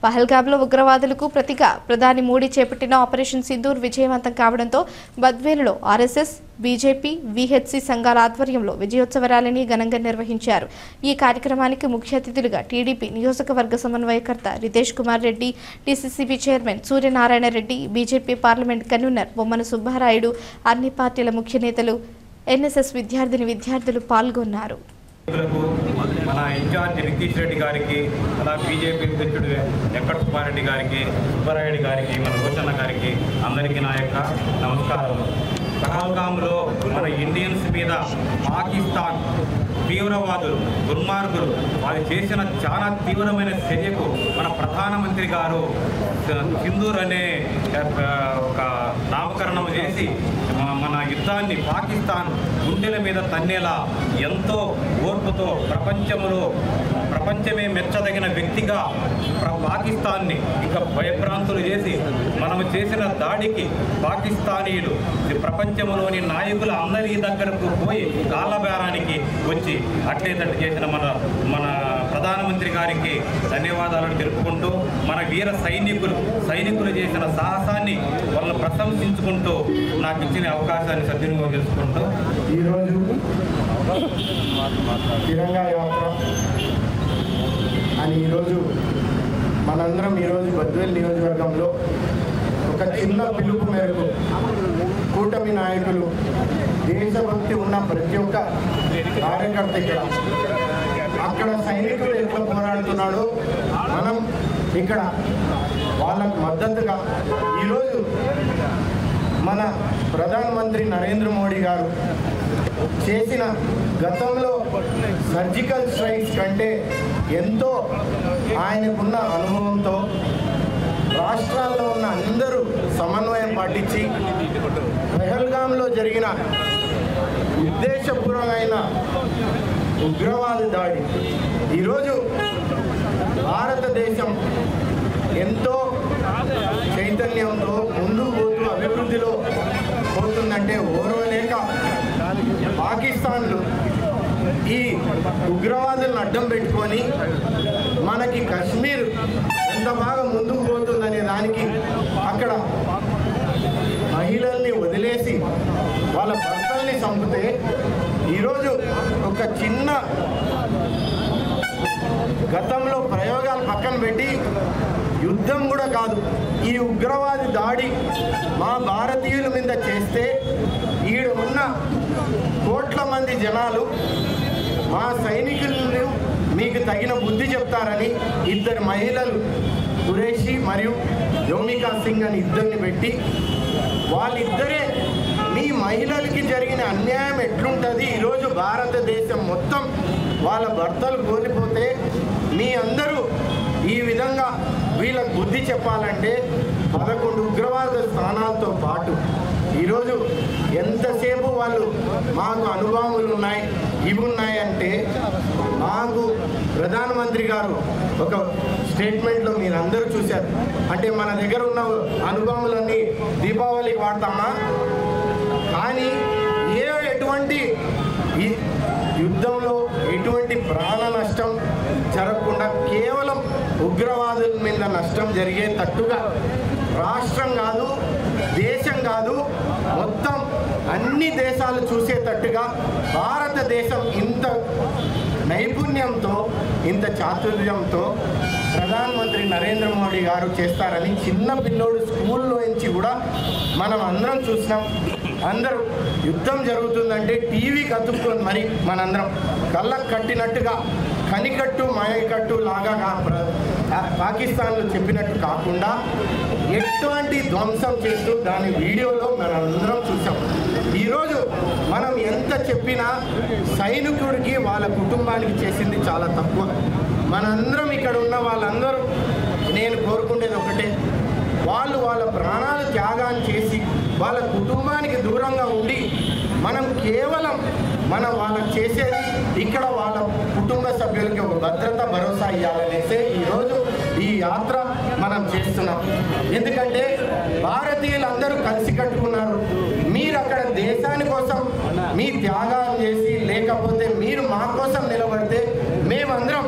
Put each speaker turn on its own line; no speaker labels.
పహల్గామ్లో ఉగ్రవాదులకు ప్రతిగా ప్రధాని మోడీ చేపట్టిన ఆపరేషన్ సింధూర్ విజయవంతం కావడంతో బద్వేలులో ఆర్ఎస్ఎస్, బీజేపీ, వీహెచ్సీ సంఘాల ఆధ్వర్యంలో విజయోత్సవ ర్యాలీని ఘనంగా నిర్వహించారు. ఈ కార్యక్రమానికి ముఖ్య అతిథులుగా టీడీపీ నియోజకవర్గ సమన్వయకర్త Ritesh Kumar Reddy, TCCB chairman Suryanarayana Reddy, BJP parliament convener Bommana Subbarayudu, అన్ని పార్టీల ముఖ్య నేతలు, ఎన్ఎస్ఎస్ విద్యార్థులు పాల్గొన్నారు.
మన ఇన్ఛార్జ్ నితీష్ రెడ్డి గారికి, అలా బీజేపీ అధ్యక్షుడు వెంకట సుబ్బారెడ్డి గారికి, సుబ్బారాయుడు గారికి, మన రోషన్న గారికి అందరికీ నా యొక్క నమస్కారం. పహల్గామ్లో మన ఇండియన్స్ మీద పాకిస్తాన్ తీవ్రవాదులు, దుర్మార్గులు వారు చేసిన చాలా తీవ్రమైన చర్యకు మన ప్రధానమంత్రి గారు సింధూర్ అనే ఒక నామకరణం చేసి మన యుద్ధాన్ని పాకిస్తాన్ గుండెల మీద తన్నేలా ఎంతో ఓర్పుతో ప్రపంచమే మెచ్చదగిన వ్యక్తిగా పాకిస్తాన్ని ఇంకా భయభ్రాంతులు చేసి మనము చేసిన దాడికి పాకిస్తానీయులు ప్రపంచంలోని నాయకుల అందరి దగ్గరకు పోయి కాళ్ళబేరానికి వచ్చి అట్లేదంటే చేసిన మన ప్రధానమంత్రి గారికి ధన్యవాదాలను తెలుపుకుంటూ మన వీర సైనికులు చేసిన సాహసాన్ని వాళ్ళని ప్రశంసించుకుంటూ నాకు ఇచ్చిన అవకాశాన్ని సద్వినియోగం చేసుకుంటూ
ఈరోజు తిరంగా యాత్ర అని మనందరం ఈరోజు బద్వేల్ నియోజకవర్గంలో ఒక చిన్న పిలుపు మేరకు కూటమి నాయకులు, దేశభక్తి ఉన్న ప్రతి ఒక్క కార్యకర్త అక్కడ సైనికులు ఎట్లా పోరాడుతున్నాడో మనం ఇక్కడ వాళ్ళకు మద్దతుగా ఈరోజు మన ప్రధానమంత్రి నరేంద్ర మోడీ గారు చేసిన గతంలో సర్జికల్ స్ట్రైక్స్ కంటే ఎంతో ఆయనకున్న అనుభవంతో రాష్ట్రాల్లో ఉన్న అందరూ సమన్వయం పాటించి పహల్గామ్లో జరిగిన ఉద్దేశపూర్వమైన ఉగ్రవాద దాడి ఈరోజు భారతదేశం ఎంతో చైతన్యంతో ముందుకు పోతూ అభివృద్ధిలో పోతుందంటే ఓర్వలేక పాకిస్తాన్లు ఈ ఉగ్రవాదులను అడ్డం పెట్టుకొని మనకి కాశ్మీర్ ఎంత బాగా ముందుకు పోతుందనే దానికి అక్కడ మహిళల్ని వదిలేసి వాళ్ళ భర్తల్ని చంపితే ఈరోజు ఒక చిన్న గతంలో ప్రయోగాలు పక్కన పెట్టి యుద్ధం కూడా కాదు, ఈ ఉగ్రవాది దాడి మా భారతీయుల మీద చేస్తే ఈడ ఉన్న కోట్ల మంది జనాలు మా సైనికులను మీకు తగిన బుద్ధి చెప్తారని ఇద్దరు మహిళలు ఖురేషి మరియు యోమికా సింగ్ అని ఇద్దరిని పెట్టి వాళ్ళిద్దరే మీ మహిళలకి జరిగిన అన్యాయం ఎట్లుంటుంది, ఈరోజు భారతదేశం మొత్తం వాళ్ళ భర్తలు కోల్పోతే మీ అందరూ ఈ విధంగా వీళ్ళకు బుద్ధి చెప్పాలంటే 11 ఉగ్రవాద స్థానాలతో పాటు ఈరోజు ఎంతసేపు వాళ్ళు మాకు అనుభవములు ఉన్నాయి ఇవి ఉన్నాయంటే మాకు ప్రధానమంత్రి గారు ఒక స్టేట్మెంట్లో మీరు అందరూ చూశారు. అంటే మన దగ్గర ఉన్న అనుభవములన్నీ దీపావళికి వాడతామా, కానీ ఎటువంటి యుద్ధంలో ఎటువంటి ప్రాణ నష్టం జరగకుండా కేవలం ఉగ్రవాదుల మీద నష్టం జరిగేటట్టుగా రాష్ట్రం కాదు, దేశం కాదు, మొత్తం అన్ని దేశాలు చూసేటట్టుగా భారతదేశం ఇంత నైపుణ్యంతో ఇంత చాతుర్యంతో ప్రధానమంత్రి నరేంద్ర మోడీ గారు చేస్తారని చిన్న పిల్లోడు స్కూల్లో నుంచి కూడా మనం అందరం చూసినాం. అందరూ యుద్ధం జరుగుతుందంటే టీవీకి అతుక్కొని మరి మనందరం కళ్ళకు కట్టినట్టుగా కనికట్టు మాయకట్టు లాగా పాకిస్తాన్లో చెప్పినట్టు కాకుండా ఎటువంటి ధ్వంసం చేస్తూ దాని వీడియోలో మనందరం చూసాం. ఈరోజు మనం ఎంత చెప్పినా సైనికుడికి వాళ్ళ కుటుంబానికి చేసింది చాలా తక్కువ. మనందరం ఇక్కడ ఉన్న వాళ్ళందరూ నేను కోరుకునేది ఒకటే, వాళ్ళు వాళ్ళ ప్రాణాలు త్యాగాన్ని చేసి వాళ్ళ కుటుంబానికి దూరంగా ఉండి మనం కేవలం వాళ్ళకి చేసేది ఇక్కడ వాళ్ళ కుటుంబ సభ్యులకి ఒక భద్రత భరోసా ఇవ్వాలనేసే ఈరోజు ఈ యాత్ర మనం చేస్తున్నాం. ఎందుకంటే భారతీయులందరూ కలిసి కట్టుకున్నారు. మీరు అక్కడ దేశాని కోసం మీ త్యాగాలు చేసి లేకపోతే మీరు మా కోసం నిలబడితే మేమందరం